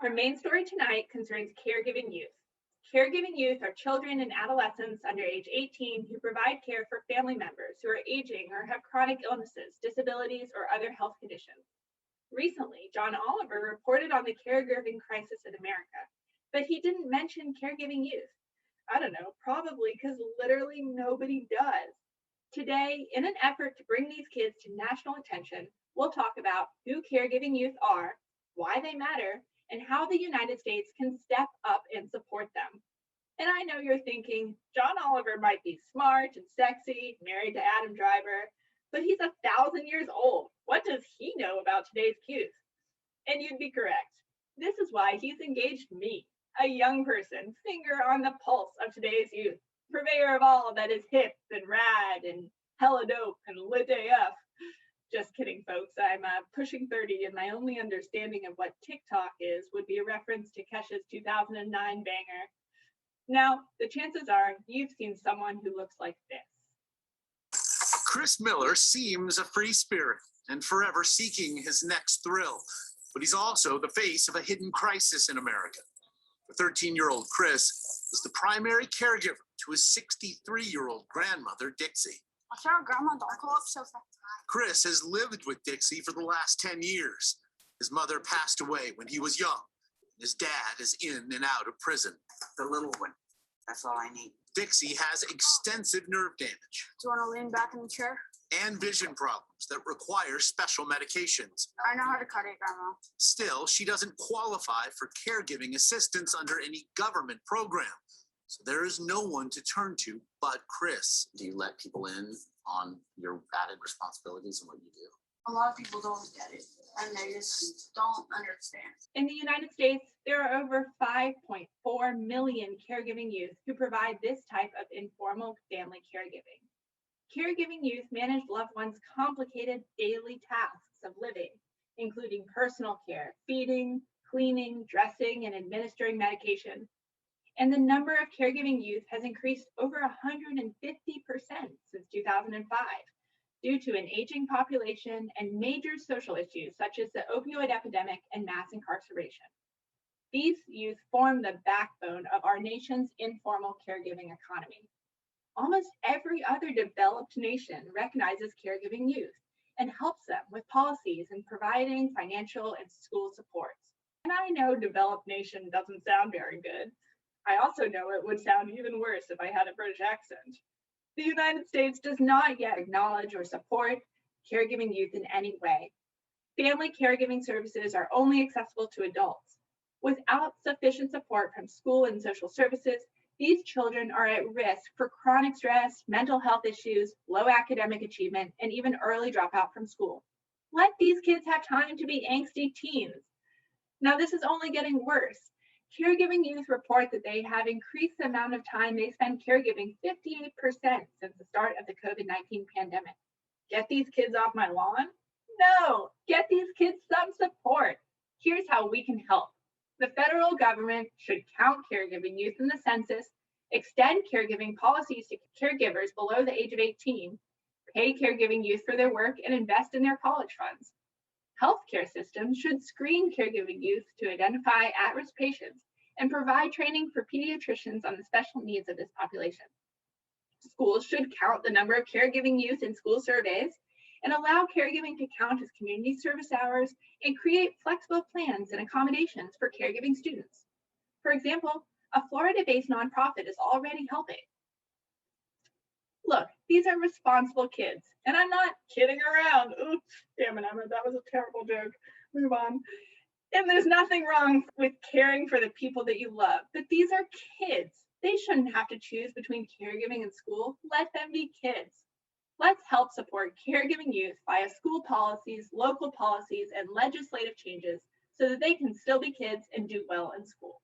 Our main story tonight concerns caregiving youth. Caregiving youth are children and adolescents under age 18 who provide care for family members who are aging or have chronic illnesses, disabilities, or other health conditions. Recently, John Oliver reported on the caregiving crisis in America, but he didn't mention caregiving youth. I don't know, probably because literally nobody does. Today, in an effort to bring these kids to national attention, we'll talk about who caregiving youth are, why they matter, and how the United States can step up and support them. And I know you're thinking, John Oliver might be smart and sexy, married to Adam Driver, but he's 1,000 years old. What does he know about today's youth? And you'd be correct. This is why he's engaged me, a young person, finger on the pulse of today's youth, purveyor of all that is hip and rad and hella dope and lit AF. Just kidding, folks. I'm pushing 30, and my only understanding of what TikTok is would be a reference to Kesha's 2009 banger. Now, the chances are you've seen someone who looks like this. Chris Miller seems a free spirit and forever seeking his next thrill, but he's also the face of a hidden crisis in America. The 13-year-old Chris is the primary caregiver to his 63-year-old grandmother, Dixie. Grandma, don't go up so fast. Chris has lived with Dixie for the last 10 years. His mother passed away when he was young. His dad is in and out of prison. The little one. That's all I need. Dixie has extensive nerve damage. Do you want to lean back in the chair? And vision problems that require special medications. I know how to cut it, Grandma. Still, she doesn't qualify for caregiving assistance under any government program. So there is no one to turn to but Chris. Do you let people in on your added responsibilities and what you do? A lot of people don't get it, and they just don't understand. In the United States, there are over 5.4 million caregiving youth who provide this type of informal family caregiving. Caregiving youth manage loved ones' complicated daily tasks of living, including personal care, feeding, cleaning, dressing, and administering medication. And the number of caregiving youth has increased over 150% since 2005 due to an aging population and major social issues such as the opioid epidemic and mass incarceration. These youth form the backbone of our nation's informal caregiving economy. Almost every other developed nation recognizes caregiving youth and helps them with policies and providing financial and school supports. And I know developed nation doesn't sound very good. I also know it would sound even worse if I had a British accent. The United States does not yet acknowledge or support caregiving youth in any way. Family caregiving services are only accessible to adults. Without sufficient support from school and social services, these children are at risk for chronic stress, mental health issues, low academic achievement, and even early dropout from school. Let these kids have time to be angsty teens. Now, this is only getting worse. Caregiving youth report that they have increased the amount of time they spend caregiving 58% since the start of the COVID-19 pandemic. Get these kids off my lawn? No, get these kids some support. Here's how we can help. The federal government should count caregiving youth in the census, extend caregiving policies to caregivers below the age of 18, pay caregiving youth for their work, and invest in their college funds. Healthcare systems should screen caregiving youth to identify at-risk patients and provide training for pediatricians on the special needs of this population. Schools should count the number of caregiving youth in school surveys and allow caregiving to count as community service hours and create flexible plans and accommodations for caregiving students. For example, a Florida-based nonprofit is already helping. Look, these are responsible kids, and I'm not kidding around. Oops, damn it, Emma, that was a terrible joke. Move on. And there's nothing wrong with caring for the people that you love, but these are kids. They shouldn't have to choose between caregiving and school. Let them be kids. Let's help support caregiving youth via school policies, local policies, and legislative changes so that they can still be kids and do well in school.